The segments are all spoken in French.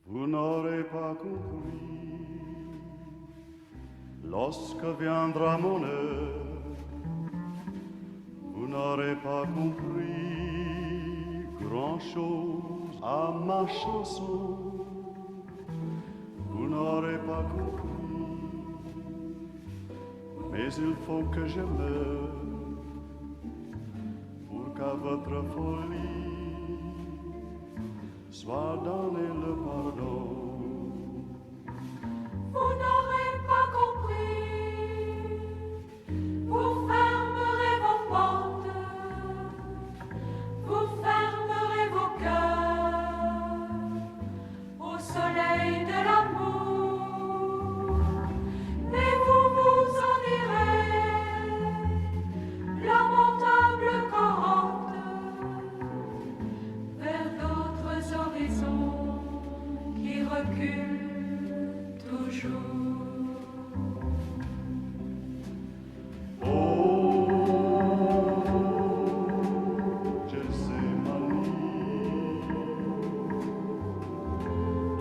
Vous n'aurez pas compris lorsque viendra mon heure. Vous n'aurez pas compris grand-chose à ma chanson. Vous n'aurez pas compris, mais il faut que je meure pour qu'à votre folie soit donné le pardon. Vous n'aurez pas compris, vous fermerez vos portes, vous fermerez vos cœurs au soleil de l'amour, et vous vous en irez, lamentable cohorte, vers d'autres horizons qui reculent toujours.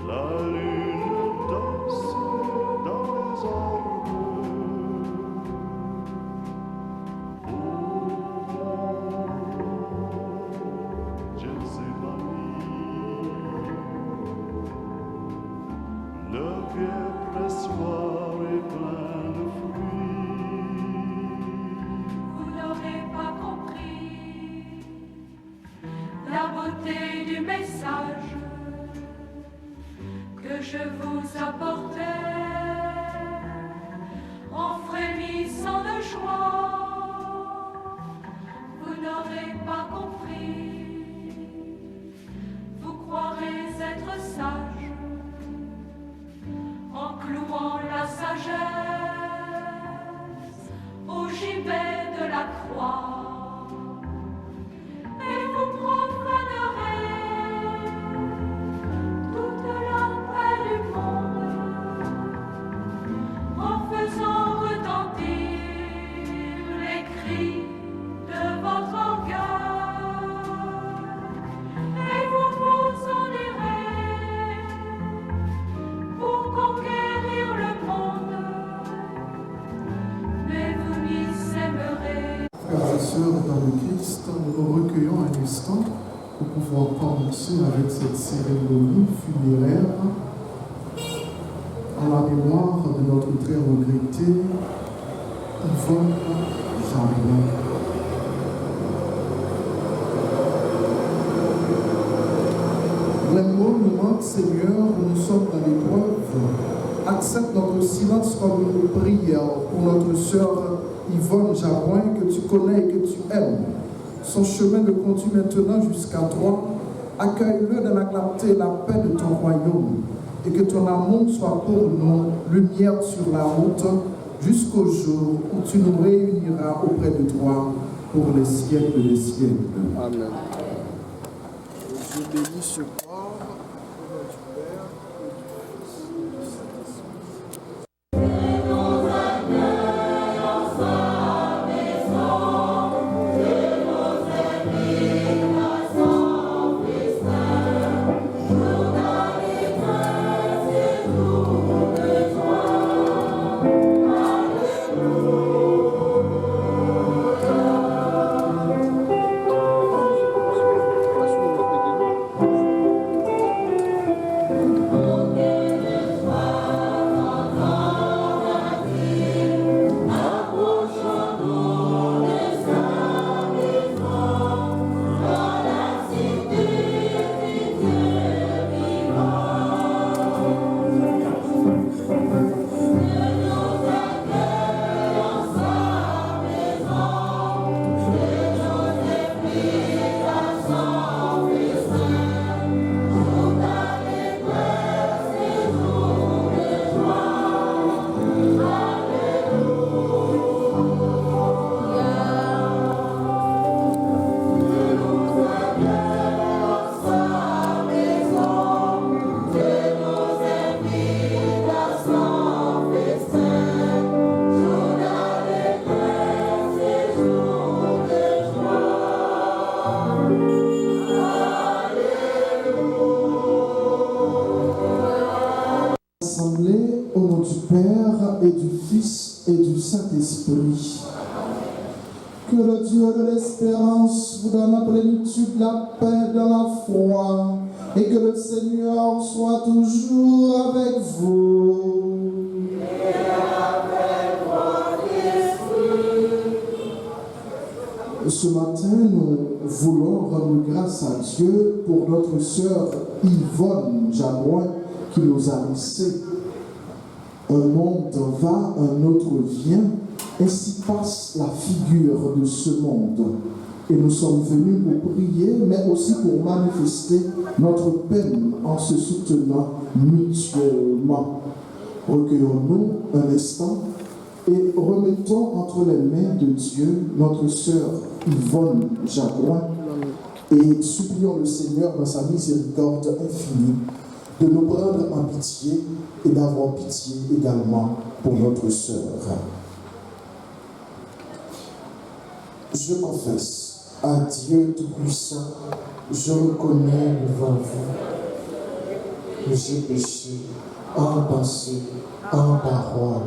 La lune danse dans les arbres. Le vieux pressoir est plein de fruits. Vous n'aurez pas compris la beauté du message que je vous apportais en frémissant de joie. Vous n'aurez pas compris, vous croirez être sage en clouant la sagesse au gibet de la croix. Et vous profanerez toute la paix du monde en faisant retentir les cris de votre orgueil. Et vous vous en irez pour conquérir le monde, mais vous n'y s'aimerez. Frères et sœurs dans le Christ, nous nous recueillons un instant pour pouvoir commencer avec cette cérémonie funéraire en la mémoire de notre très regretté Yvonne Jambon. Vraiment, nous manque, Seigneur, nous sommes dans l'épreuve. Accepte notre silence comme une prière pour notre sœur Yvonne Jabouin, que tu connais et que tu aimes. Son chemin le conduit maintenant jusqu'à toi. Accueille-le dans la clarté et la paix de ton royaume. Et que ton amour soit pour nous lumière sur la route jusqu'au jour où tu nous réuniras auprès de toi pour les siècles des siècles. Amen. Je bénis ce corps au nom du Père et du Fils et du Saint-Esprit. Que le Dieu de l'espérance vous donne en plénitude la paix dans la foi et que le Seigneur soit toujours avec vous. Ce matin, nous voulons rendre grâce à Dieu pour notre sœur Yvonne Jamoin qui nous a laissé. Un monde va, un autre vient, ainsi passe la figure de ce monde. Et nous sommes venus pour prier, mais aussi pour manifester notre peine en se soutenant mutuellement. Recueillons-nous un instant et remettons entre les mains de Dieu notre sœur Yvonne Jamoin et supplions le Seigneur dans sa miséricorde infinie de nous prendre en pitié et d'avoir pitié également pour notre sœur. Je confesse à Dieu Tout-Puissant, je reconnais devant vous que j'ai péché en pensée, en parole,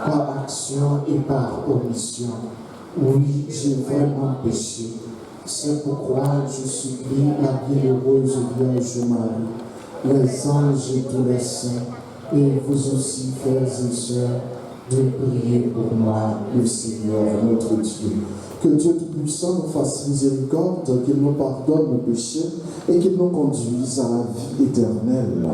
par action et par omission. Oui, j'ai vraiment péché. C'est pourquoi je supplie la bienheureuse Vierge Marie, les anges et tous les saints, et vous aussi, frères et sœurs, de prier pour moi, le Seigneur notre Dieu. Que Dieu Tout-Puissant nous fasse miséricorde, qu'il nous pardonne nos péchés et qu'il nous conduise à la vie éternelle.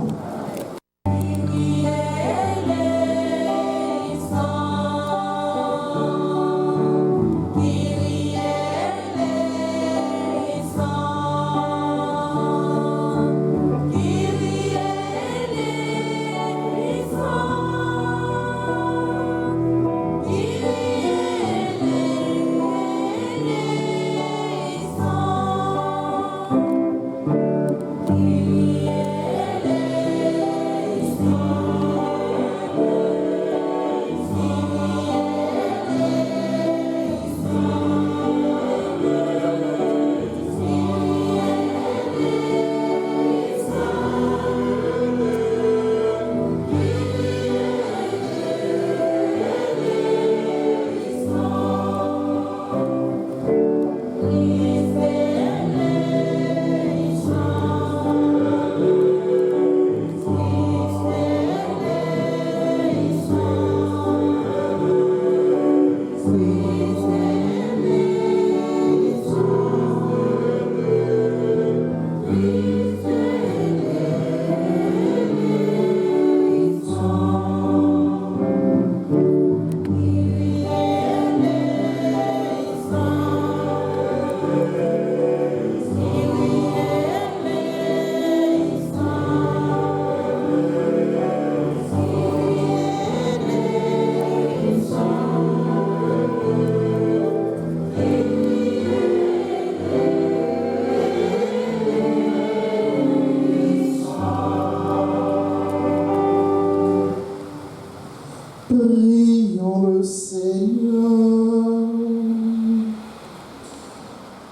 Prions le Seigneur.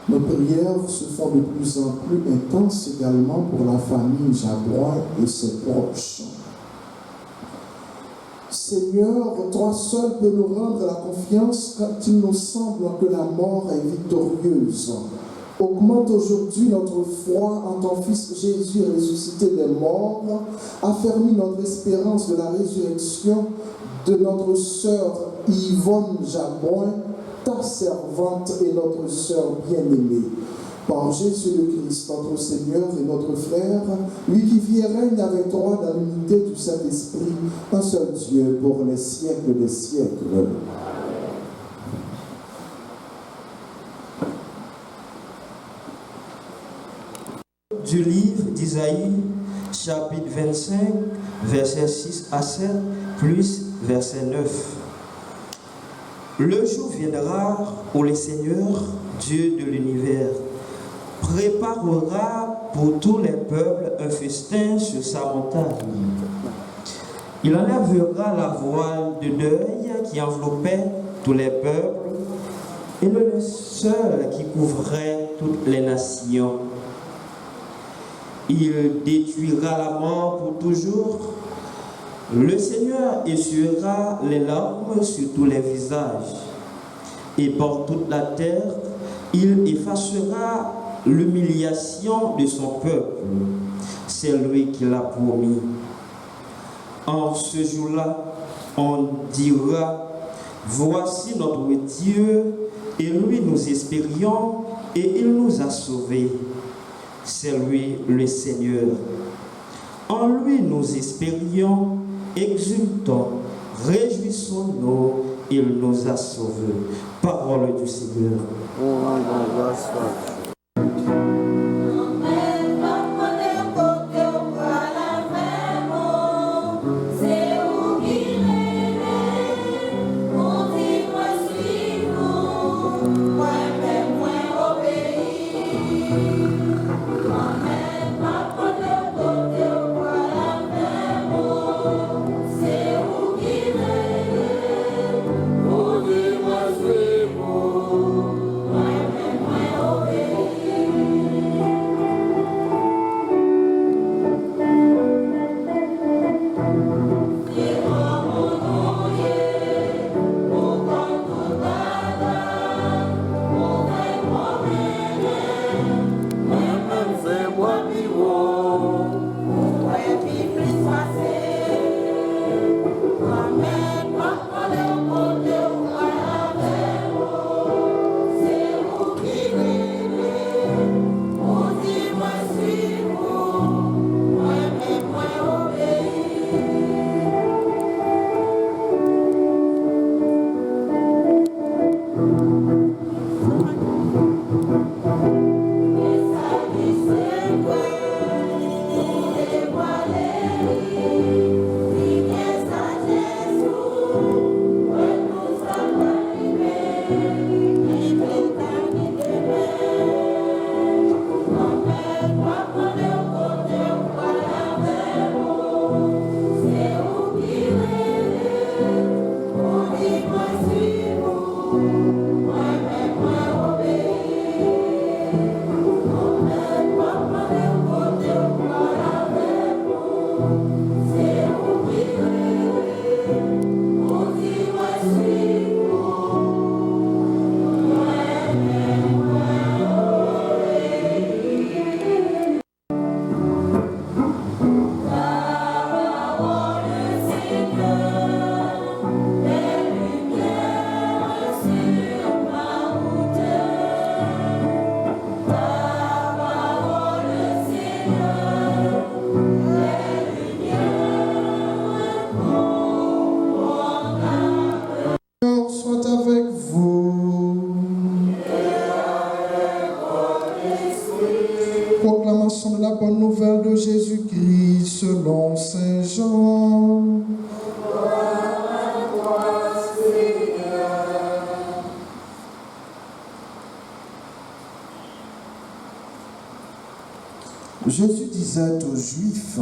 Nos prières se font de plus en plus intenses également pour la famille Jamoin et ses proches. Seigneur, toi seul peux nous rendre la confiance quand il nous semble que la mort est victorieuse. Augmente aujourd'hui notre foi en ton Fils Jésus ressuscité des morts, affermis notre espérance de la résurrection de notre sœur Yvonne Jamoin, ta servante et notre sœur bien-aimée. Par Jésus le Christ, notre Seigneur et notre frère, lui qui vit et règne avec toi dans l'unité du Saint-Esprit, un seul Dieu pour les siècles des siècles. Du livre d'Isaïe, chapitre 25, versets 6 à 7, plus verset 9. Le jour viendra où le Seigneur, Dieu de l'univers, préparera pour tous les peuples un festin sur sa montagne. Il enlèvera la voile de deuil qui enveloppait tous les peuples et le linceul qui couvrait toutes les nations. Il détruira la mort pour toujours. Le Seigneur essuiera les larmes sur tous les visages. et par toute la terre, il effacera l'humiliation de son peuple. C'est lui qui l'a promis. En ce jour-là, on dira, voici notre Dieu, et lui nous espérions, et il nous a sauvés. C'est lui le Seigneur. En lui nous espérions, exultons, réjouissons-nous, il nous a sauvés. Parole du Seigneur. Proclamation de la bonne nouvelle de Jésus-Christ selon Saint Jean. Jésus disait aux Juifs,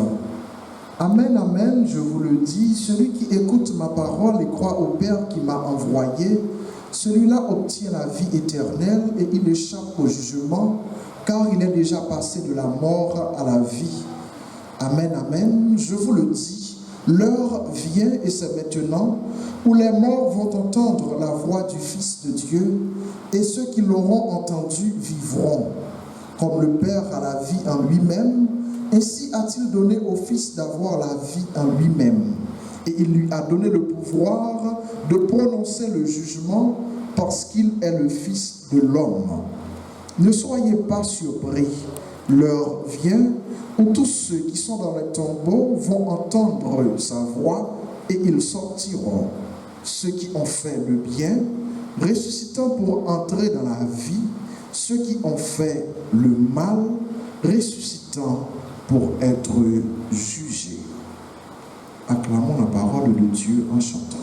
Amen, Amen, je vous le dis, celui qui écoute ma parole et croit au Père qui m'a envoyé, celui-là obtient la vie éternelle et il échappe au jugement, car il est déjà passé de la mort à la vie. Amen, Amen, je vous le dis, l'heure vient et c'est maintenant où les morts vont entendre la voix du Fils de Dieu et ceux qui l'auront entendu vivront. Comme le Père a la vie en lui-même, ainsi a-t-il donné au Fils d'avoir la vie en lui-même. Et il lui a donné le pouvoir de prononcer le jugement parce qu'il est le Fils de l'homme. Ne soyez pas surpris, l'heure vient où tous ceux qui sont dans les tombeaux vont entendre sa voix et ils sortiront. Ceux qui ont fait le bien, ressuscitant pour entrer dans la vie, ceux qui ont fait le mal, ressuscitant pour être jugés. Acclamons la parole de Dieu en chantant.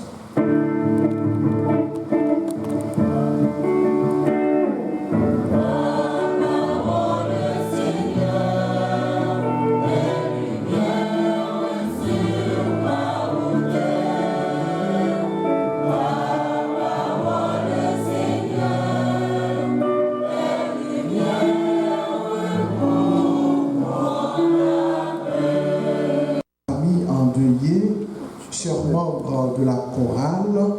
De la chorale,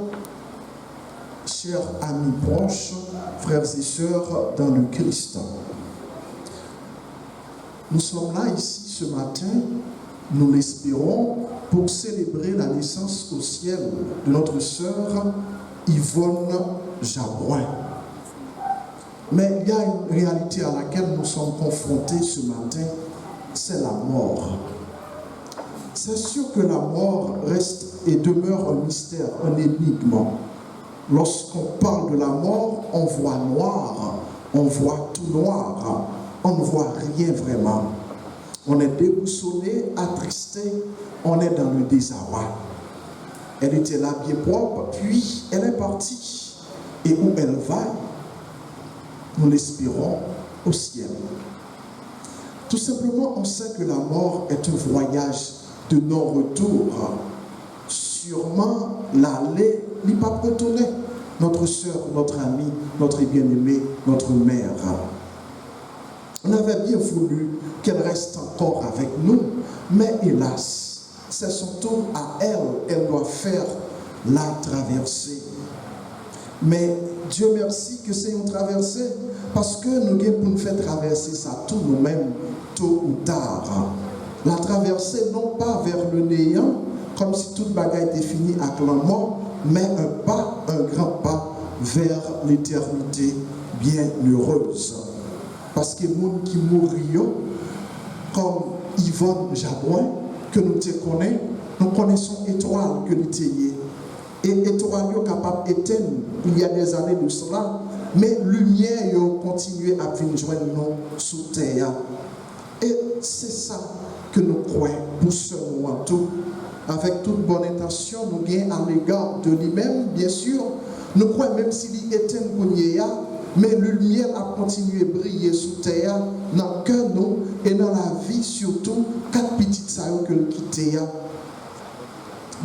chers amis proches, frères et sœurs dans le Christ. Nous sommes là ici ce matin, nous l'espérons, pour célébrer la naissance au ciel de notre sœur Yvonne Jabouin. Mais il y a une réalité à laquelle nous sommes confrontés ce matin, c'est la mort. C'est sûr que la mort reste et demeure un mystère, un énigme. Lorsqu'on parle de la mort, on voit noir, on voit tout noir, on ne voit rien vraiment. On est déboussolé, attristé, on est dans le désarroi. Elle était là bien propre, puis elle est partie. Et où elle va, nous l'espérons au ciel. Tout simplement, on sait que la mort est un voyage de non-retour. Sûrement, l'aller n'y pas retourner. Notre sœur, notre amie, notre bien-aimée, notre mère. On avait bien voulu qu'elle reste encore avec nous, mais hélas, c'est son tour à elle. Elle doit faire la traversée. Mais Dieu merci que c'est une traversée, parce que nous avons pour nous faire traverser ça tout nous-mêmes, tôt ou tard. La traversée, non pas vers le néant, comme si toute bagarre était finie avec la mort, mais un pas, un grand pas vers l'éternité bien heureuse. Parce que les gens qui mourront, comme Yvonne Jabouin, que nous te connaissons, nous connaissons étoile que nous t'ayons. Et étoile capable d'éteindre il y a des années de cela, mais lumière continue à venir joindre nous sous terre. Et c'est ça que nous croyons pour ce moment tout. Avec toute bonne intention, nous gagnons à l'égard de lui-même, bien sûr. Nous croyons même s'il éteint pour mais la lumière a continué à briller sous terre, dans le cœur nous et dans la vie surtout, quatre petites sailles que nous quittons.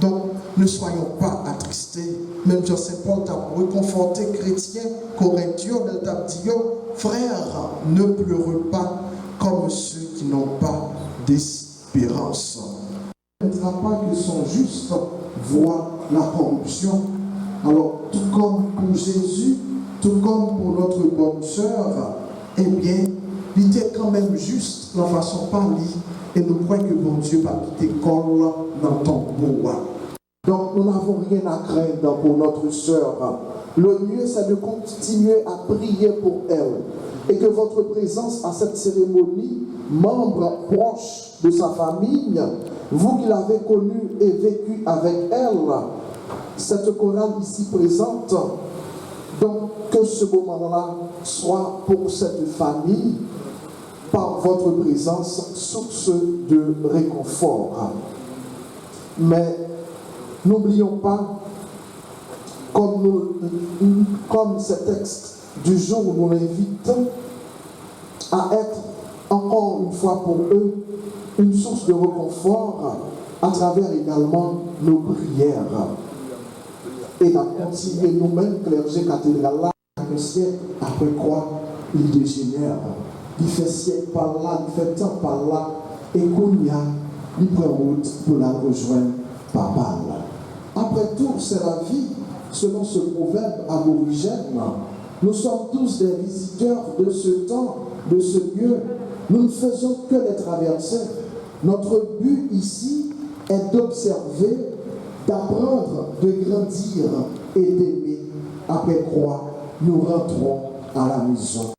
Donc, ne soyons pas attristés. Même Jean-Saint-Paul t'a réconforté chrétien, Corinthiens, il t'a dit, frères, ne pleurez pas comme ceux qui n'ont pas d'espérance. Ne permettra pas que son juste voit la corruption. Alors, tout comme pour Jésus, tout comme pour notre bonne sœur, eh bien, il était quand même juste dans la façon de parler. Et nous croyons que bon Dieu va quitter colle dans ton bois. Donc, nous n'avons rien à craindre pour notre sœur. Le mieux, c'est de continuer à prier pour elle. Et que votre présence à cette cérémonie, membre proche de sa famille, vous qui l'avez connue et vécu avec elle, cette chorale ici présente, donc que ce moment-là soit pour cette famille, par votre présence, source de réconfort. Mais n'oublions pas, comme ce texte du jour nous l'invite, à être encore une fois pour eux une source de réconfort à travers également nos prières. Et à continuer nous-mêmes, clergé cathédral là, un siècle après quoi il dégénère. Il fait siècle par là, il fait temps par là, et qu'on y a, il prend route pour la rejoindre par balle. Après tout, c'est la vie, selon ce proverbe aborigène. Nous sommes tous des visiteurs de ce temps, de ce lieu. Nous ne faisons que les traverser. Notre but ici est d'observer, d'apprendre, de grandir et d'aimer. Après quoi, nous rentrons à la maison.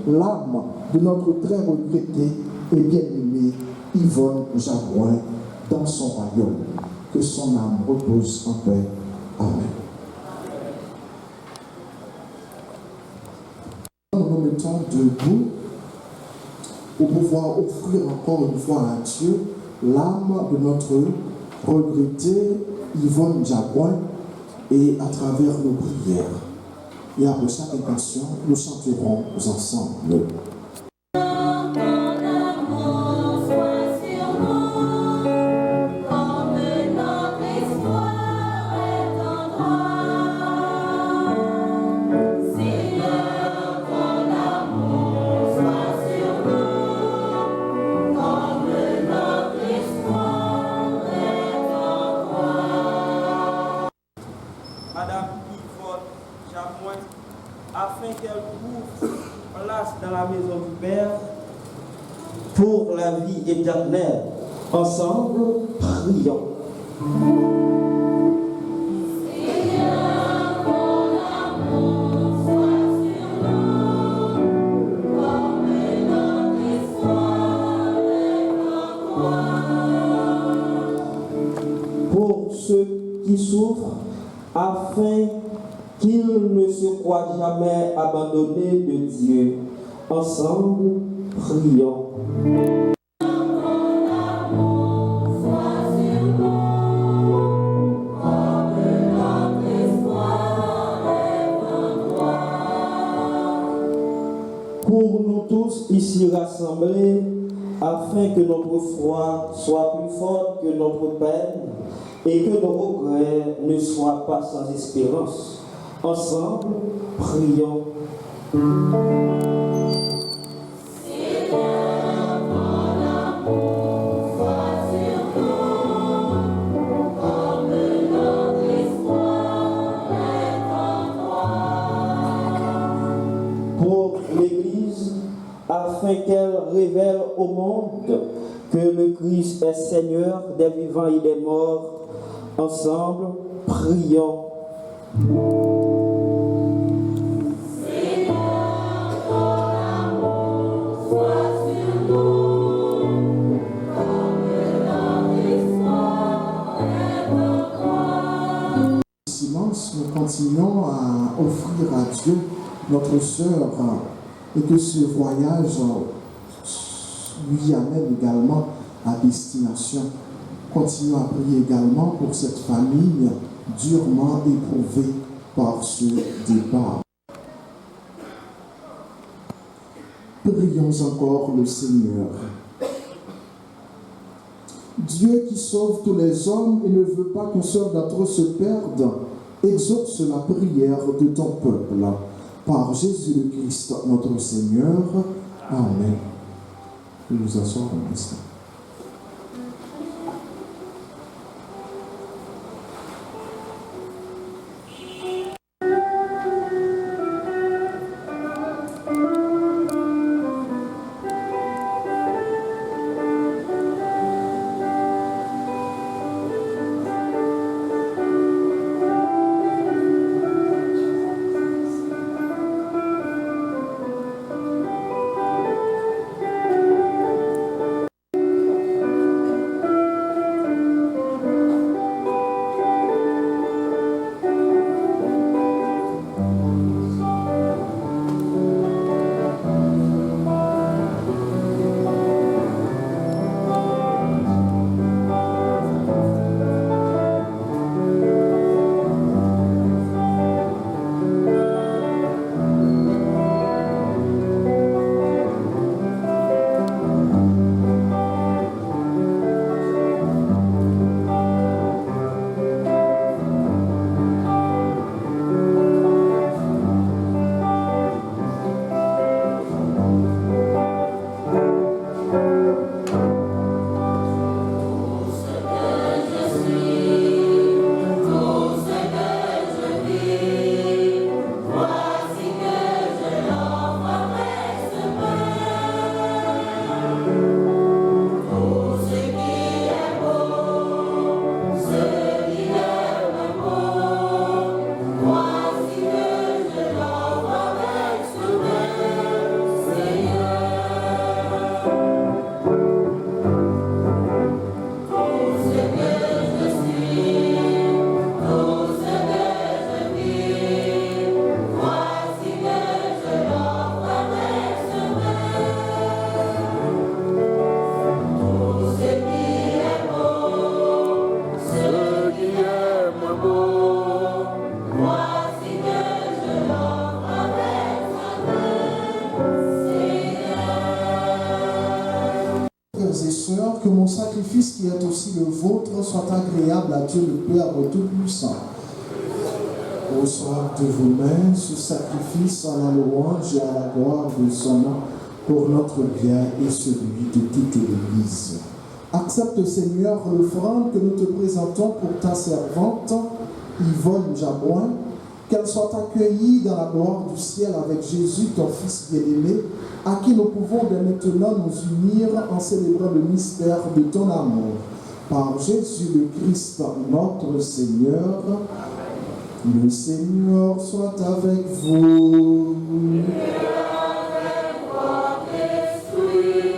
L'âme de notre très regrettée et bien-aimée Yvonne Jabouin dans son royaume. Que son âme repose en paix. Amen. Nous nous mettons debout pour pouvoir offrir encore une fois à Dieu l'âme de notre regrettée Yvonne Jabouin et à travers nos prières. Et après chaque intention, nous chanterons ensemble. afin qu'elle trouve place dans la maison du Père pour la vie éternelle. Ensemble, prions. Pour ceux qui souffrent, afin qu'ils ne se croient jamais abandonnés de Dieu. Ensemble, prions. Pour nous tous ici rassemblés, afin que notre foi soit plus forte que notre peine et que nos regrets ne soient pas sans espérance. Ensemble, prions. Pour l'Église, afin qu'elle révèle au monde que le Christ est Seigneur des vivants et des morts. Ensemble, prions. Silence, nous continuons à offrir à Dieu notre sœur et que ce voyage lui amène également à destination. Continuons à prier également pour cette famille durement éprouvée par ce départ. Prions encore le Seigneur. Dieu qui sauve tous les hommes et ne veut pas qu'un seul d'entre eux se perde, exauce la prière de ton peuple. Par Jésus le Christ, notre Seigneur. Amen. Nous asseoir un instant. Que mon sacrifice qui est aussi le vôtre soit agréable à Dieu le Père Tout-Puissant. Reçoivent de vos mains ce sacrifice à la louange et à la gloire de son nom pour notre bien et celui de toute l'Église. Accepte, Seigneur, l'offrande que nous te présentons pour ta servante, Yvonne Jabouin, qu'elle soit accueillie dans la gloire du ciel avec Jésus, ton Fils bien-aimé, à qui nous pouvons dès maintenant nous unir en célébrant le mystère de ton amour. Par Jésus le Christ, notre Seigneur. Le Seigneur soit avec vous.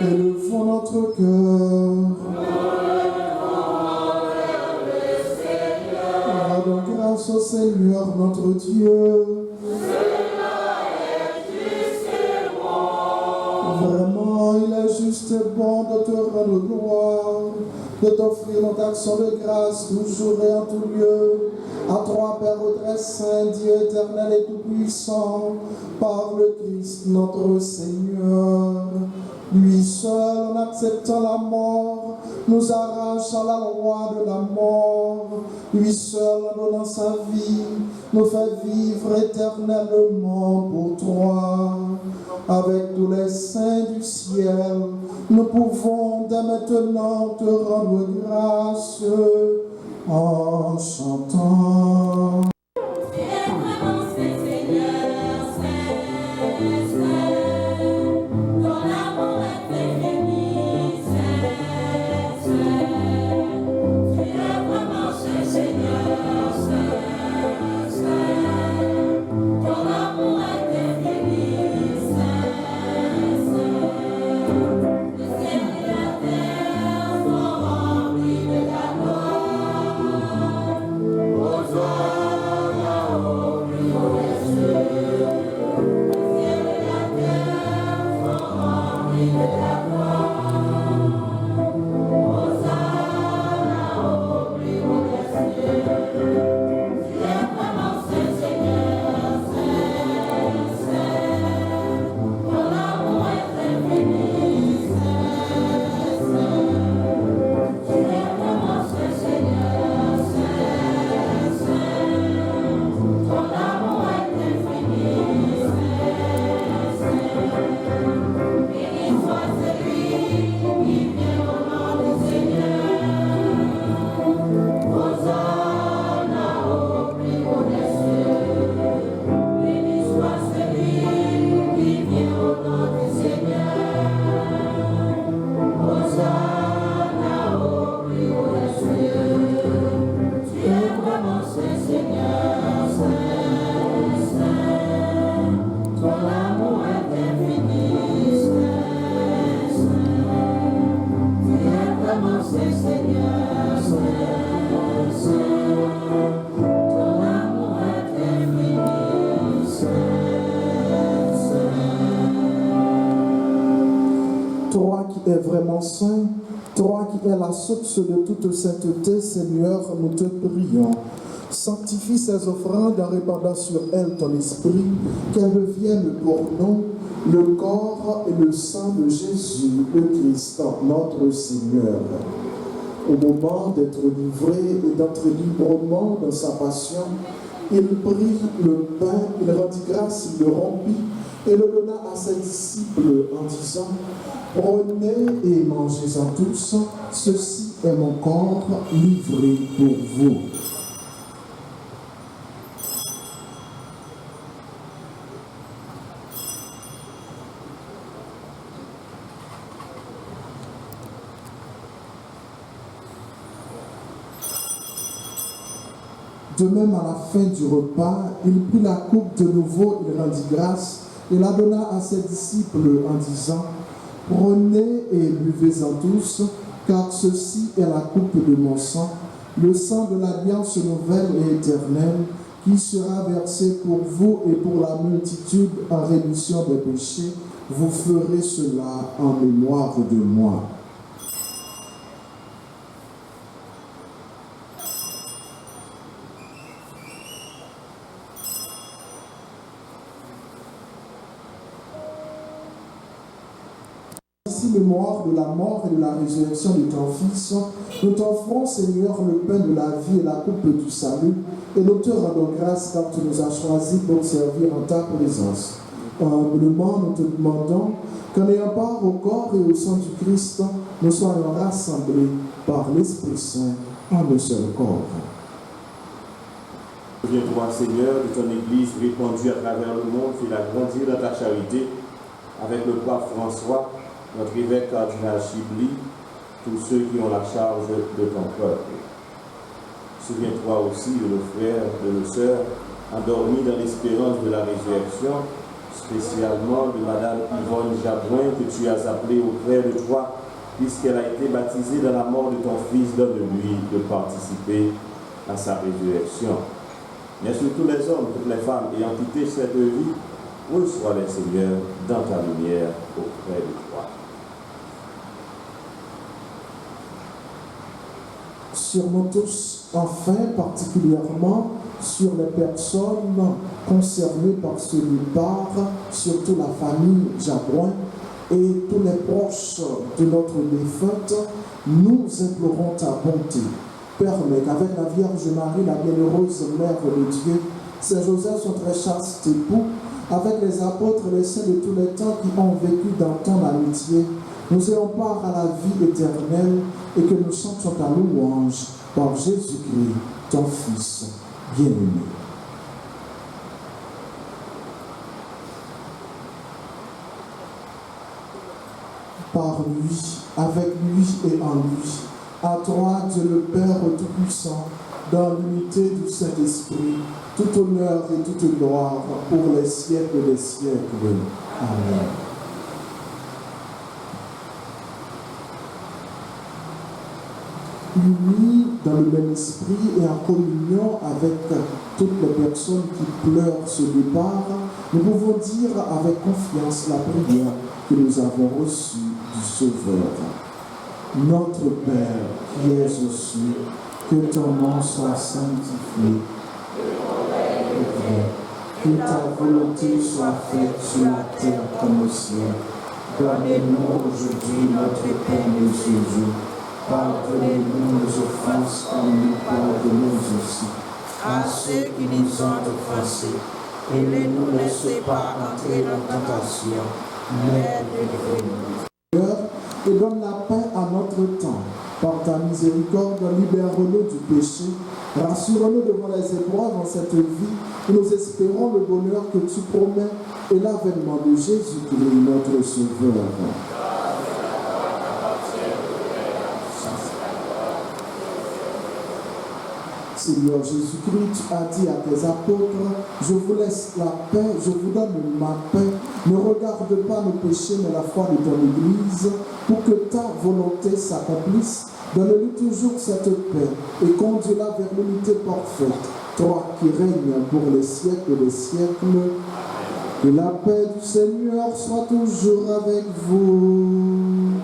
Élevons notre cœur. Rendons grâce au Seigneur notre Dieu. Vraiment, il est juste et bon de te rendre gloire, de t'offrir notre action de grâce toujours et en tout lieu. À toi, Père très saint, Dieu éternel et tout-puissant, par le Christ notre Seigneur. Lui seul, en acceptant la mort, nous arrache à la loi de la mort. Lui seul, en donnant sa vie, nous fait vivre éternellement pour toi. Avec tous les saints du ciel, nous pouvons dès maintenant te rendre grâce en chantant. Toi qui es vraiment saint, toi qui es la source de toute sainteté, Seigneur, nous te prions. Sanctifie ces offrandes en répandant sur elles ton esprit, qu'elles deviennent pour nous le corps et le sang de Jésus, le Christ, notre Seigneur. Au moment d'être livré et d'entrer librement dans sa passion, il prit le pain, il rendit grâce, il le rompit et le donna à ses disciples en disant: prenez et mangez-en tous, ceci est mon corps livré pour vous. De même, à la fin du repas, il prit la coupe de nouveau, il rendit grâce et la donna à ses disciples en disant: prenez et buvez-en tous, car ceci est la coupe de mon sang, le sang de l'alliance nouvelle et éternelle, qui sera versé pour vous et pour la multitude en rémission des péchés. Vous ferez cela en mémoire de moi. Ainsi, mémoire de la mort et de la résurrection de ton Fils, nous t'offrons, Seigneur, le pain de la vie et la coupe du salut, et nous te rendons grâce car tu nous as choisis pour servir en ta présence. Humblement, nous te demandons qu'en ayant part au corps et au sang du Christ, nous soyons rassemblés par l'Esprit Saint en un seul corps. Souviens-toi, Seigneur, de ton Église répandue à travers le monde, fais-la grandir dans ta charité, avec le pape François, notre évêque cardinal Chibli, tous ceux qui ont la charge de ton peuple. Souviens-toi aussi de nos frères, de nos sœurs, endormis dans l'espérance de la résurrection, spécialement de Madame Yvonne Jabouin, que tu as appelée auprès de toi, puisqu'elle a été baptisée dans la mort de ton Fils, donne-lui de participer à sa résurrection. Mais sur tous les hommes, toutes les femmes ayant quitté cette vie, reçois-les, Seigneur, dans ta lumière auprès de toi. Sur nous tous, enfin, particulièrement sur les personnes concernées par ce départ, surtout la famille Jabouin et tous les proches de notre défunte, nous implorons ta bonté. Permets qu'avec la Vierge Marie, la bienheureuse Mère de Dieu, Saint Joseph, son très chaste époux, avec les apôtres, les saints de tous les temps qui ont vécu dans ton amitié, nous ayons part à la vie éternelle et que nous chantions ta louange par Jésus-Christ, ton Fils bien-aimé. Par lui, avec lui et en lui, à toi, Dieu le Père Tout-Puissant, dans l'unité du Saint-Esprit, tout honneur et toute gloire pour les siècles des siècles. Amen. Unis dans le même esprit et en communion avec toutes les personnes qui pleurent ce départ, nous pouvons dire avec confiance la prière que nous avons reçue du Sauveur. Notre Père qui es aux cieux, que ton nom soit sanctifié, que ta volonté soit faite sur la terre comme au ciel. Donne-nous aujourd'hui notre pain de ce jour. Pardonnez-nous nos offenses comme nous pardonnons aussi à ceux qui nous ont offensés. Et ne nous laissez pas entrer dans la tentation, mais délivrez-nous. Et donne la paix à notre temps. Par ta miséricorde, libère-nous du péché. Rassure-nous devant les épreuves dans cette vie. Nous espérons le bonheur que tu promets et l'avènement de Jésus-Christ, notre Sauveur. Seigneur Jésus-Christ, tu as dit à tes apôtres, je vous laisse la paix, je vous donne ma paix. Ne regarde pas nos péchés, mais la foi de ton Église, pour que ta volonté s'accomplisse. Donne-lui toujours cette paix et conduis-la vers l'unité parfaite, toi qui règnes pour les siècles des siècles. Que la paix du Seigneur soit toujours avec vous.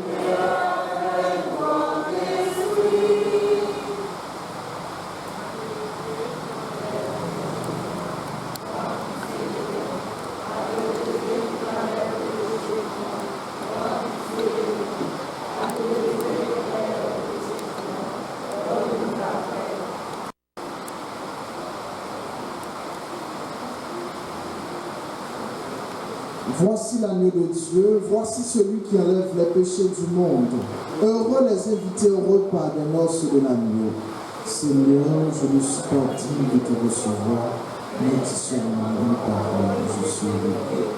Voici l'agneau de Dieu, voici celui qui enlève les péchés du monde. Heureux les invités au repas des noces de l'agneau. Seigneur, je ne suis pas digne de te recevoir, mais dis seulement une parole, je suis heureux.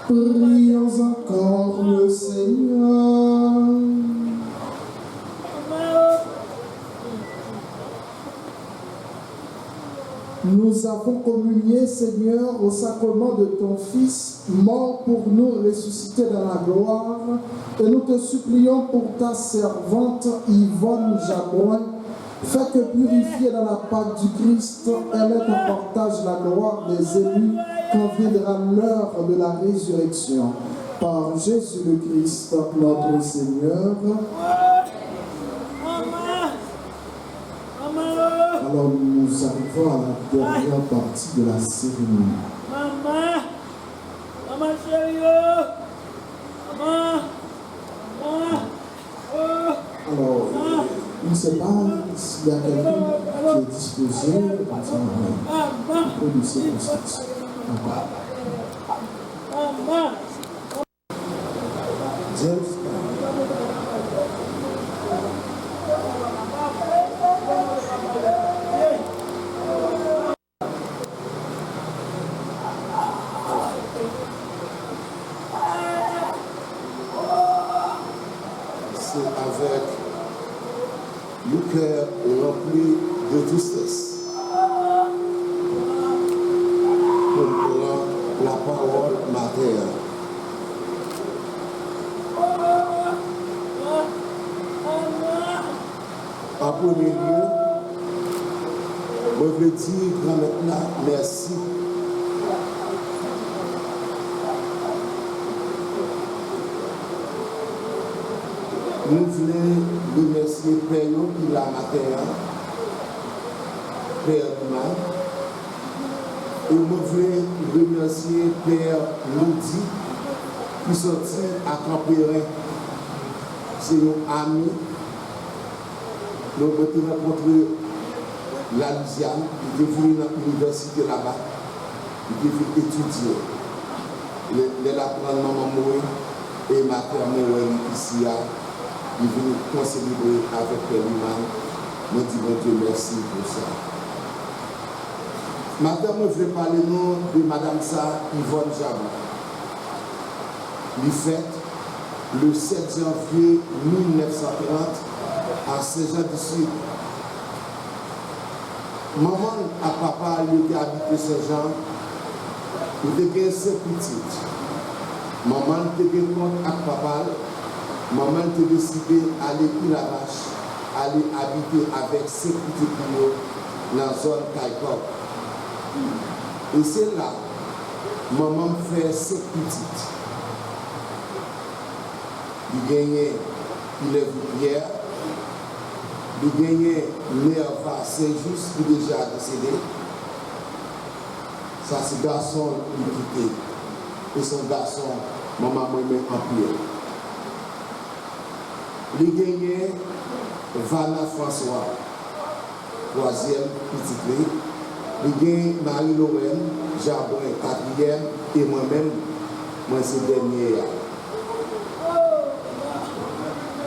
Prions encore le Seigneur. Nous avons communié, Seigneur, au sacrement de ton Fils, mort pour nous, ressuscité dans la gloire, et nous te supplions pour ta servante Yvonne Jabouin, fais que purifiée dans la Pâque du Christ, elle ait en partage la gloire des élus quand viendra l'heure de la résurrection. Par Jésus le Christ, notre Seigneur. Alors nous arrivons à la dernière partie de la cérémonie. Maman chérie, maman. Alors, je ne sais pas s'il y a quelqu'un qui est disposé pour nous circonstances. C'est avec le cœur rempli de tristesse qu'on prend la parole mater. En premier lieu, je veux dire grand-mère merci. Nous voulons remercier Père qui l'a matin, Père Dumas. Et nous voulons remercier Père Ludi qui sortit à Campérin. C'est nos amis. Nous avons rencontré la Louisiane, qui est venu dans l'université là-bas, qui est venu étudier. Les apprendre maman Moïse et ma terre Moïse ici. Il est venu concélébrer avec Père Liman. Nous disons Dieu merci pour ça. Madame, je vais parler de Madame Yvonne Jabouin. Il fête le 7 janvier 1930 à Saint-Jean-du-Sud. Maman et papa étaient habités Saint-Jean. Ils étaient 5 petites. Maman était contre avec papa. Maman a décidé d'aller à la vache, aller habiter avec 5 petits clients dans la zone Taïkop. Et c'est là, maman fait 5 petites. Il gagnait Pilève Pierre, il gagnait Nerva Saint-Just qui est déjà décédé. Ça, c'est garçon qui quitté. Et son garçon, maman m'a mis en pierre. Il gagnait Vanna François, 3e petite clé. Il gagnait Marie-Lorraine, Jabouin, 4e, et moi-même, moi c'est dernier.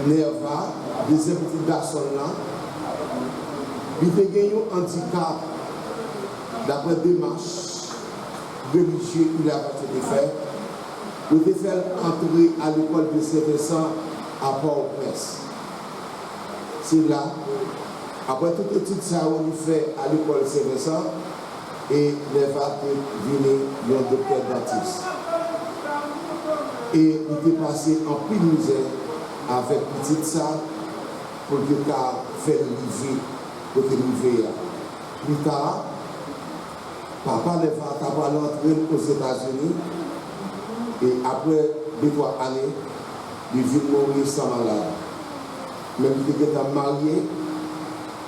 Nerva, 2e petit garçon là, il a gagné un handicap d'après démarche religieux qu'il a fait. Il a fait entrer à l'école de Saint-Vincent à Port-au-Prince. C'est là, après toute étude ça on fait à l'école Saint-Vincent et les va venir un docteur dentiste. Et il était passé en plus de misère avec petite ça pour que faire livrer pour que livrer. Plus tard, papa les va entrer aux États-Unis et après 2-3 années il vient mourir sans malade. Même il était marié,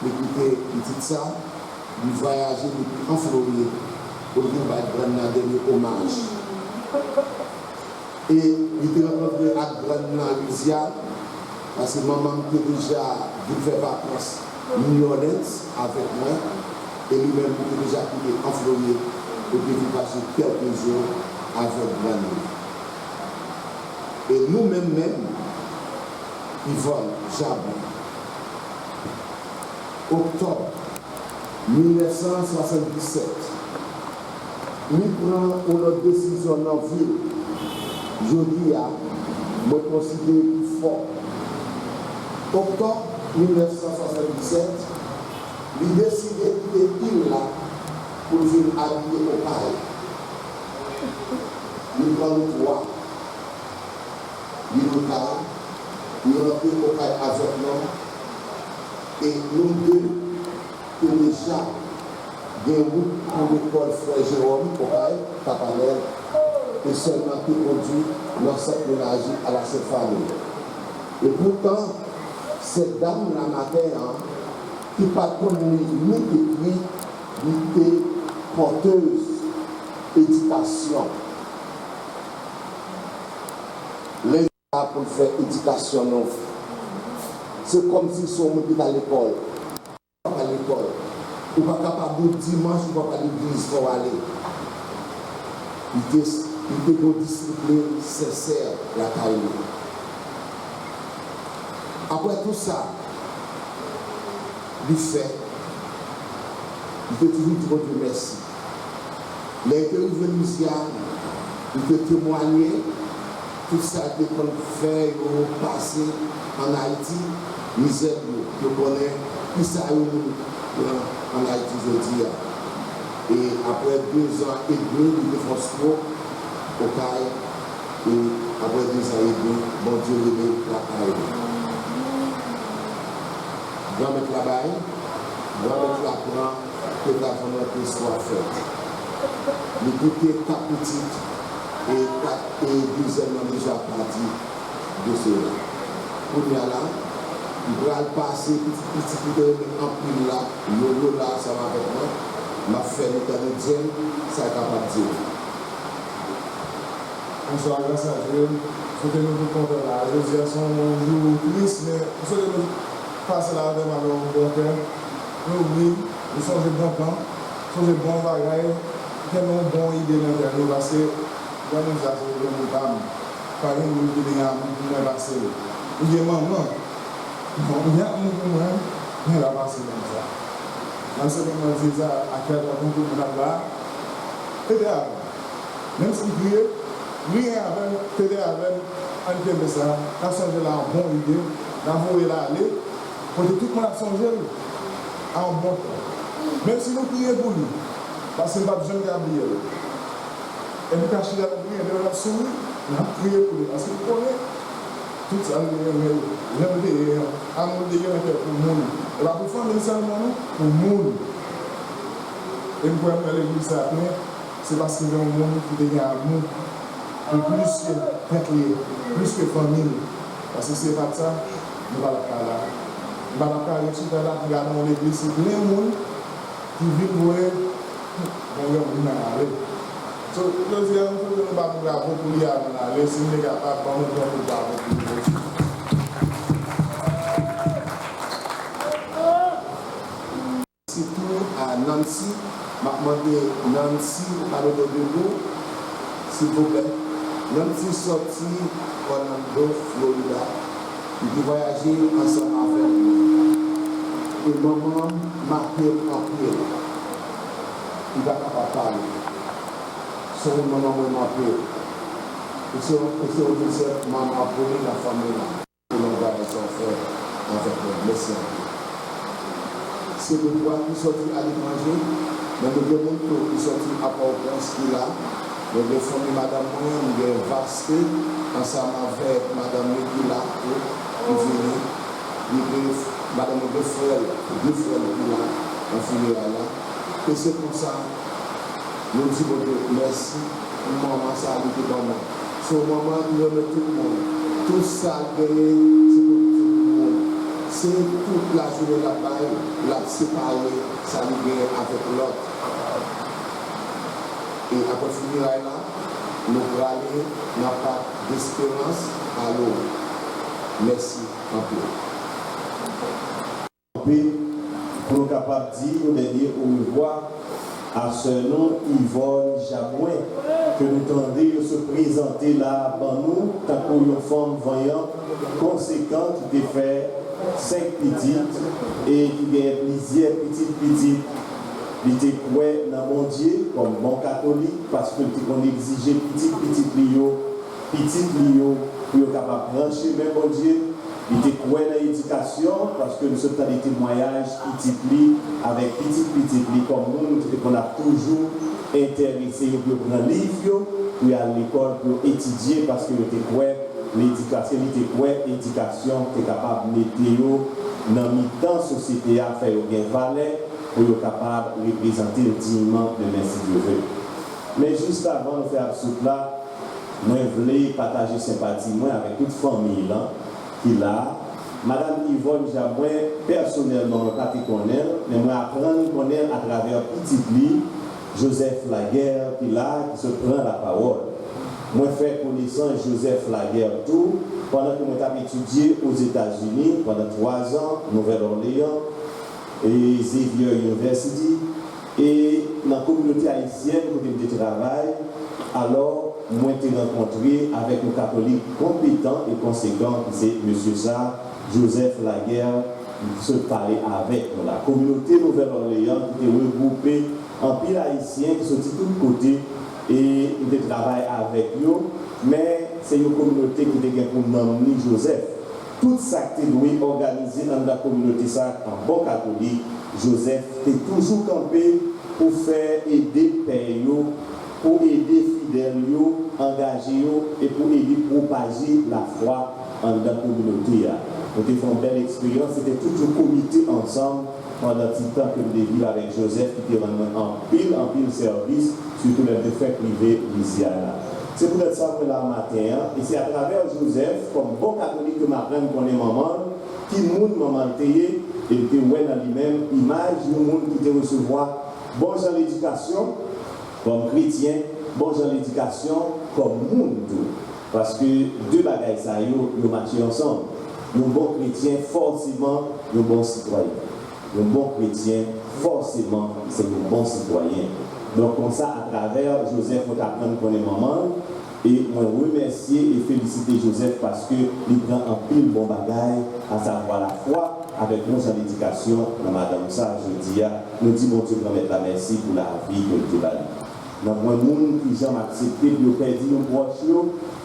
il était petit ça, il voyageait en Floride pour qu'il va être un dernier hommage. Et il était rencontré à Grand Louisiane, parce que maman était déjà fait vacances New Orleans avec moi, et lui-même était déjà quitté en Floride pour qu'il passe quelques jours avec Grand. Et nous-mêmes, Yvonne Jabouin, octobre 1977, nous prenons notre décision dans la ville je dis à me considérer plus fort. Octobre 1977, il décide de quitter l'île là pour venir habiller au Paris. Il prend le droit, il nous parle, il rentre au Paris avec nous, et nous deux, que déjà, des routes pour l'école Frère Jérôme au Paris, Papanel, et seulement qui conduit l'enceinte ménager à la Sainte-Famille. Et pourtant, cette dame la matin, qui pas connu ni écrit, ni était porteuse d'éducation. Les gens pour faire éducation, non. C'est comme si son monde est à l'école. À l'école. Ou pas capable de dimanche, ou pas à l'église pour aller. Il était une discipline sincère, la taille. Après tout ça, il fait, il fait toujours dire Dieu merci. Les interviews Louisiane, il peut témoigner tout ça que qu'on fait au passé en Haïti, misère, je connais tout ça en Haïti, je dis. Et après 2 ans et demi, il fait François au Caille, et après 2 ans et demi, bon Dieu le la Caille. Grand-mère là-bas, grand-mère là-bas, que la volonté soit faite. L'écouter 4 petites et 12 ans déjà parti de cela. Pour nous là, il va passer petit en pile là, le là, ça va avec moi. Ma fait le Canadien, ça est capable de dire. Bonsoir, grâce à Dieu. Il faut que nous nous comptons là. Je dis à son jour triste, mais il faut que nous passions là avec ma bon cœur. Nous oublions, nous sommes de bons plans, nous sommes de bons bagailles, nous avons une bonne idée dans nous passer. Dans nous assurer de nos dames, par exemple, nous disons que nous passer. Nous disons maman, il y a un moment, nous va passer comme ça. Dans ce moment, je dis à quel point nous sommes là, aider même si vous criez, rien avec, aider avec, en termes de ça, quand on change là en bonne idée, d'envoyer là aller, pour que tout le monde a changé en bon temps. Même si nous crions pour nous, parce que nous n'avons pas besoin de Gabriel. Et nous cachons la prière de la souris, nous avons prié pour nous, parce que nous connaissons tout ça, nous avons dit, amour de Dieu pour le monde. Et la pour faire seulement pour le monde. Et nous pouvons faire l'église après, c'est parce qu'il y a un monde qui devient amour, plus que patrie, plus que famille. Parce que c'est pas ça, nous ne allons pas là. Nous ne allons pas aller sur là, regardons l'église, c'est plein de monde qui vit voir, on va aller. So, le deuxième, il faut que nous ne pas beaucoup de aller, si nous sommes capables de nous faire beaucoup de Surtout à Nancy, je demandé Nancy, parler de vous, s'il vous plaît. Nancy sorti Orlando, Florida, il voyager ensemble avec nous. Et maman m'appelle en pied. Il va pas parler. Son maman m'appelle. Et c'est au désert, maman appelle la famille là. Pour l'envoyer son frère avec le Messie. C'est le droit qui sortit à l'étranger, mais nous devons qui sortit à Port-au-Prince qui là. Nous avons formé Madame Moyen, nous avons vasté ensemble avec Madame Nekila, qui venait, Madame deux frères qui là, en funérailles là. Et c'est pour ça, nous disons merci, maman, ça a été dans moi. C'est au moment où nous remettons tout le monde. Tout ça, c'est pour tout le monde. C'est toute la journée là-bas, la séparer, ça nous vient avec l'autre. Et après finir là, nous allons aller dans la part d'espérance à l'eau. Merci un peu. Pour nous capables de dire au revoir à ce nom Yvonne Jamouin, que nous tendons de se présenter là avant nous, tant pour une femme voyante, conséquente, qui fait 5 petites et qui a plusieurs petites. Il était dans mon Dieu comme bon catholique parce que on exigeait petit Lio petit Lio, pour être capable de brancher, même bon Dieu. Il était quoi dans l'éducation, parce que nous sommes dans des témoignages, petit Li, avec petit Li, comme nous, qu'on a toujours intéressé pour prendre livre, pour aller à l'école, pour étudier, parce que nous était quoi l'éducation, l'éducation, tu es capable de mettre dans mi-temps société à faire un valet, pour être capable de représenter dignement demain si Dieu veut. Mais juste avant de faire ce là, moi je voulais partager sympathie moi avec toute famille là, qui là. Madame Yvonne Jabouin, personnellement, je ne sais pas connaître, mais moi apprendre à connaître à travers petit Li, Joseph Laguerre qui là, qui se prend la parole. Moi fait connaissance Joseph Laguerre tout, pendant que moi j'ai étudié aux États-Unis pendant 3 ans, Nouvelle-Orléans, et Xavier University, et dans la communauté haïtienne, côté de travail, alors moi j'ai rencontré avec un catholique compétent et conséquent, qui c'est M. Sarr, Joseph Laguerre, qui se parlait avec la communauté Nouvelle-Orléans, qui était regroupée en pile haïtien, qui sont de tous côtés, et de travailler avec eux, mais c'est une communauté qui était pour nommer Joseph. Tout ça qui est organisé dans la communauté, ça, en bon catholique, Joseph est toujours campé pour faire aider les pères, pour aider les fidèles, engager et pour aider à propager la foi dans la communauté. Nous avons fait une belle expérience, c'était tout le comité ensemble pendant tout le temps que nous vivons avec Joseph qui était vraiment en pile service, surtout les défaites privés Louisiana. C'est pour être ça que là matin, et c'est à travers Joseph, comme bon catholique que m'apprenne qu'on est maman, qui monde maman teye, et qui est dans lui-même, image du monde qui te recevoir bon dans l'éducation, comme chrétien, bon dans l'éducation, comme monde. Parce que deux bagailles ça nous marchent ensemble. Un bon chrétien, forcément, un bon citoyen. Un bon chrétien, forcément, c'est un bon citoyen. Donc, comme ça, à travers Joseph, on apprend qu'on est maman. Et on remercier et féliciter Joseph parce qu'il prend un pile bon bagaille, à savoir la foi, avec nous en l'éducation. Madame ça, je dis, nous disons, mon Dieu, mettre la merci pour la vie que Dieu a dit. Donc, moi, monde qui j'ai accepté de perdre nos proches,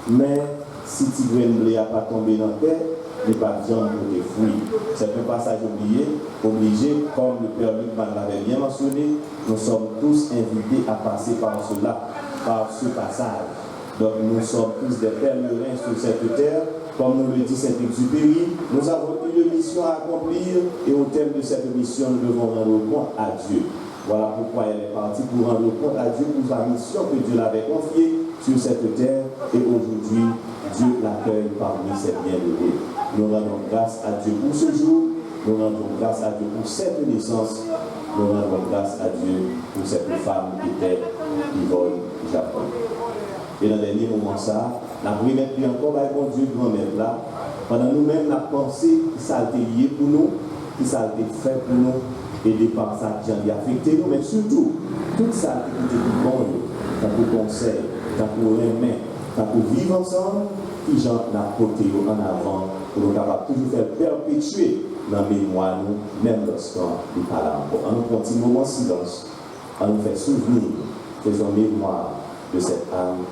mais si tu veux ne pas tomber dans la terre, il n'y a pas de gens pour te fouiller. C'est un passage obligé, comme le Père Luc l'avait bien mentionné, nous sommes tous invités à passer par cela, par ce passage. Donc nous sommes tous des pèlerins sur cette terre, comme nous le dit Saint-Exupéry. Nous avons une mission à accomplir et au terme de cette mission, nous devons rendre compte à Dieu. Voilà pourquoi elle est partie pour rendre compte à Dieu pour la mission que Dieu l'avait confiée sur cette terre. Et aujourd'hui, Dieu l'accueille parmi ses bienheureux. Nous rendons grâce à Dieu pour ce jour. Nous rendons grâce à Dieu pour cette naissance. Nous rendons grâce à Dieu pour cette femme qui était Yvonne Japon. Et dans les derniers moments, ça, la première puis encore, bon Dieu, grand-mère là, pendant nous-mêmes, la pensée qui ça a été lié pour nous, qui ça a été fait pour nous, et de par ça, qui a affecté nous, mais surtout, tout ça qui était bon, tant pour conseil, tant pour aimer, tant pour vivre ensemble, qui j'en a porté en avant, pour nous capables toujours faire perpétuer dans la mémoire, nous, même lorsqu'on n'est pas là encore. En nous continuons en silence, en nous fait souvenir, faisons mémoire de cette âme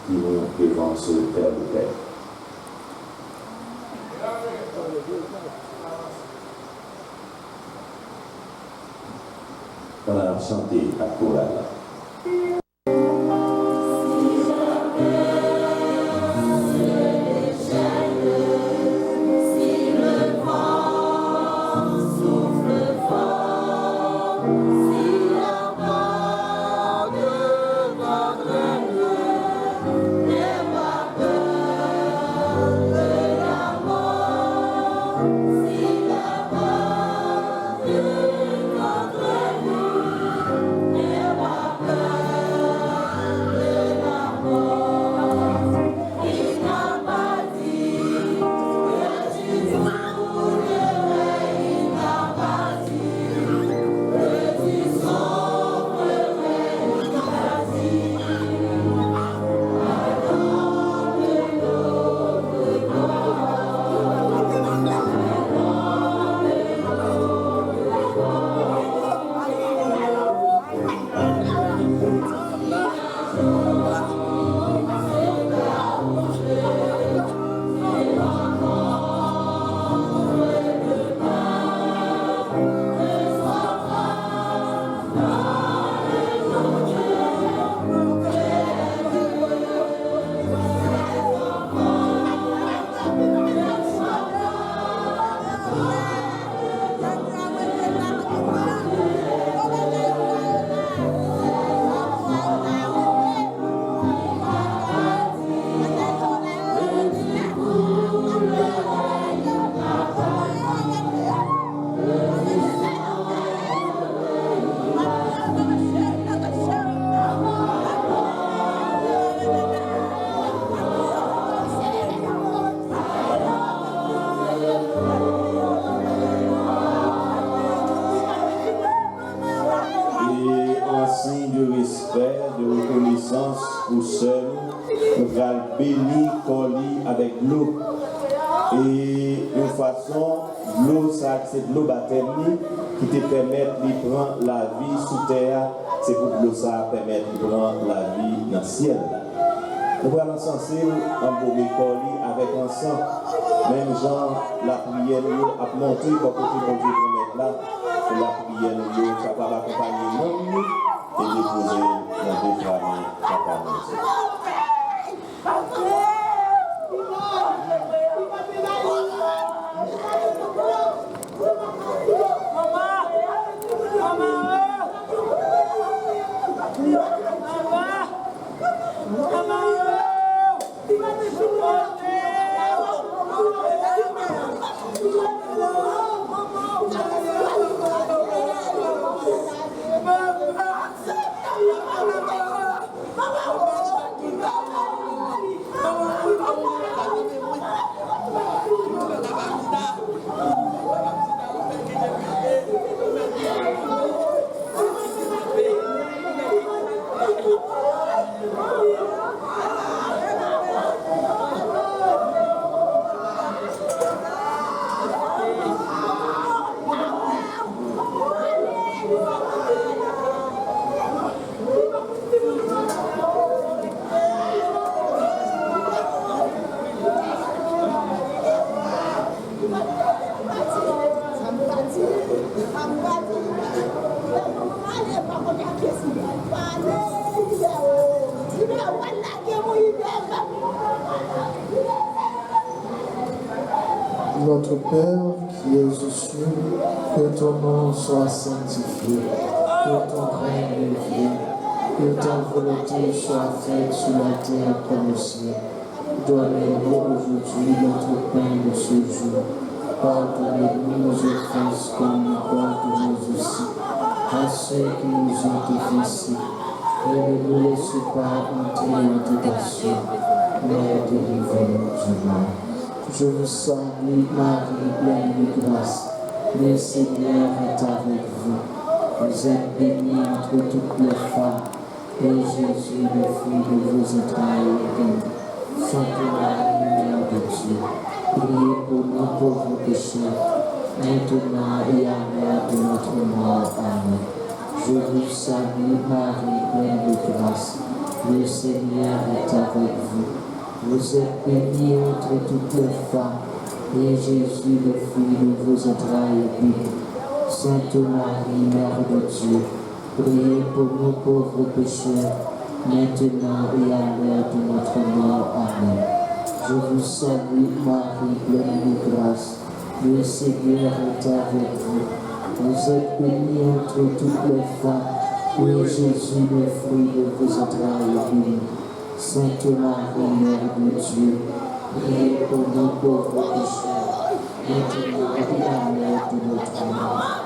qui nous devant ce Père de Père. On a chanté la chorale. Never Nous allons bénir Coli avec l'eau. Et de façon, l'eau, ça, c'est de l'eau baptême qui te permet de prendre la vie sous terre. C'est pour l'eau, ça permet de prendre la vie dans le ciel. Nous allons encenser embaumer Coli avec un sang. Même genre, la prière nous a monté pour côté de Dieu pour mettre là. La prière nous est capable d'accompagner l'homme et déposer dans des familles capables. Notre Père qui es aux cieux, que ton nom soit sanctifié, que ton règne vienne, que ta volonté soit faite sur la terre comme au ciel. Donne-nous aujourd'hui notre pain de ce jour. Pardonnez-nous nos offenses comme nous pardonnons aussi à ceux qui nous ont offensés. Et ne nous laisse pas entrer en tentation, mais délivre-nous du mal. Je vous salue, Marie, pleine de grâce. Le Seigneur est avec vous. Vous êtes bénie entre toutes les femmes, et Jésus, le fruit de vos entrailles, est béni. Sainte Marie, Mère de Dieu, priez pour nous pauvres pécheurs, maintenant et à l'heure de notre mort. Amen. Je vous salue, Marie, pleine de grâce. Le Seigneur est avec vous. Vous êtes bénie entre toutes les femmes, et Jésus, le fruit de vos entrailles, est béni. Sainte Marie, Mère de Dieu, priez pour nous pauvres pécheurs, maintenant et à l'heure de notre mort. Amen. Je vous salue, Marie, pleine de grâce. Le Seigneur est avec vous. Vous êtes bénie entre toutes les femmes, et Jésus, le fruit de vos entrailles, est béni. Sainte Marie, Mère de Dieu, priez pour nous pauvres pécheurs, maintenant et à l'heure de notre mort.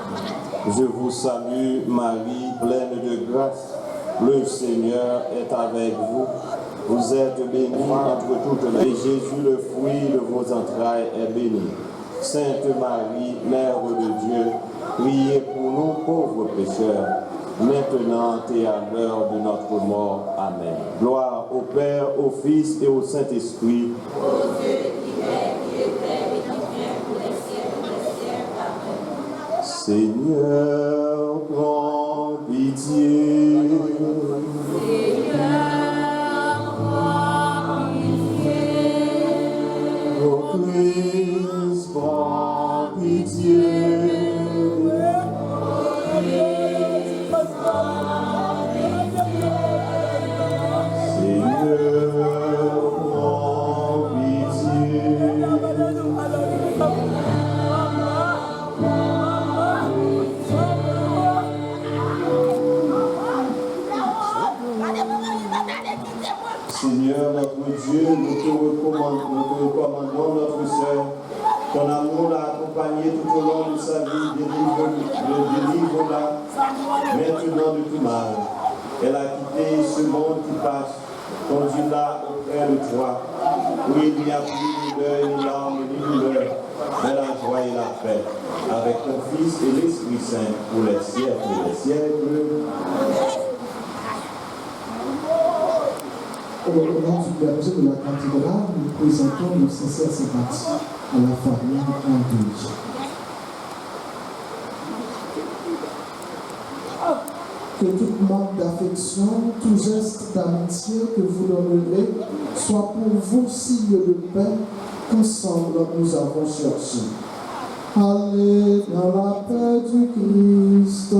Je vous salue, Marie, pleine de grâce. Le Seigneur est avec vous. Vous êtes bénie entre toutes les. Et Jésus, le fruit de vos entrailles, est béni. Sainte Marie, Mère de Dieu, priez pour nous pauvres pécheurs, maintenant et à l'heure de notre mort. Amen. Gloire au Père, au Fils et au Saint-Esprit. Seigneur, prends pitié. Ô Christ, prends pitié. Seigneur, notre Dieu, nous te recommandons notre sœur. Ton amour l'a accompagnée tout au long de sa vie. Délivre-la maintenant de tout mal. Elle a quitté ce monde qui passe. Conduis-la auprès de toi, où il n'y a plus ni deuil, ni larmes, ni douleur, mais la joie et la paix, avec ton Fils et l'Esprit Saint, pour les siècles des siècles. Au nom du berger de la cathédrale, nous présentons nos sincères sympathies à la famille en deuil. Que toute manque d'affection, tout geste d'amitié que vous donnerez soit pour vous signe de paix qu'ensemble nous avons cherché. Allez dans la paix du Christ.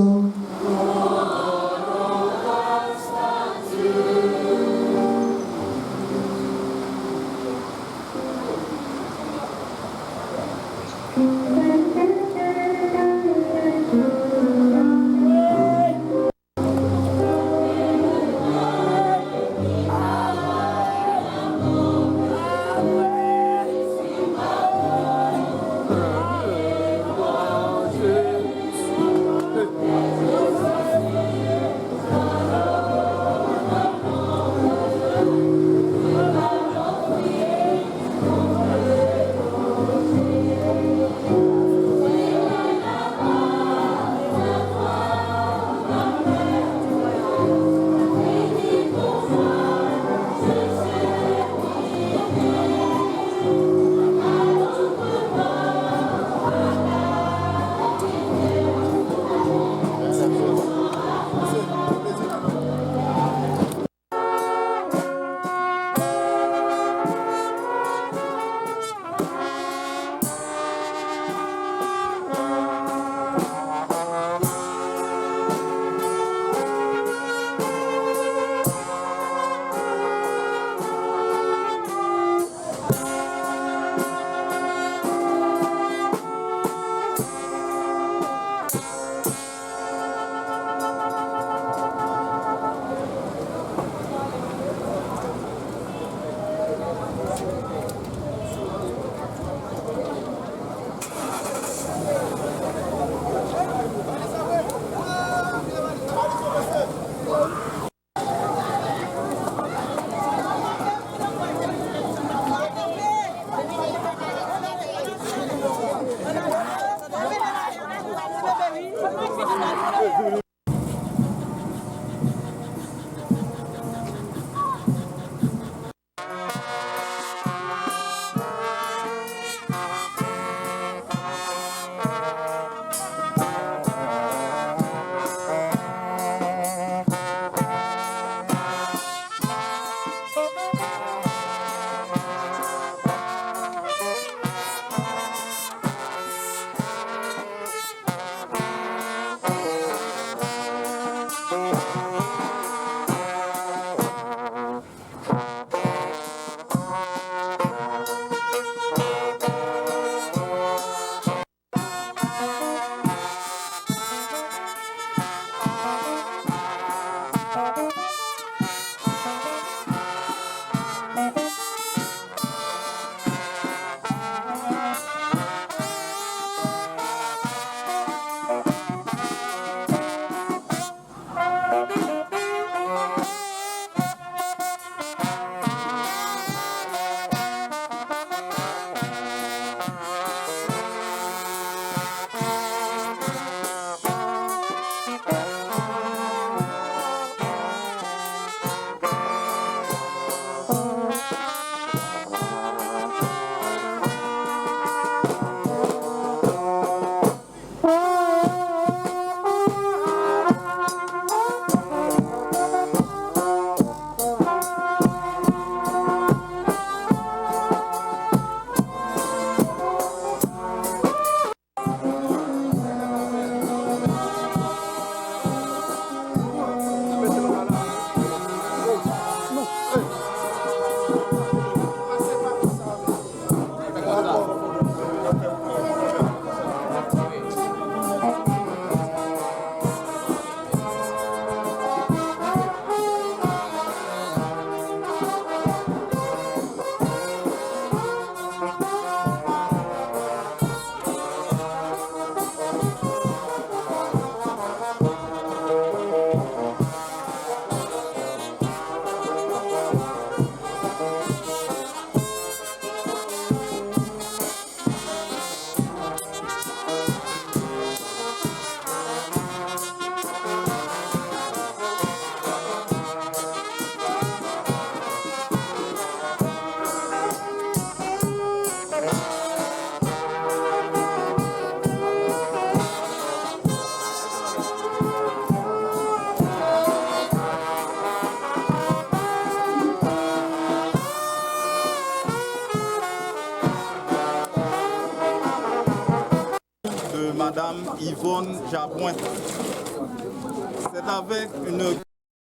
Madame Yvonne Japoin. C'est avec une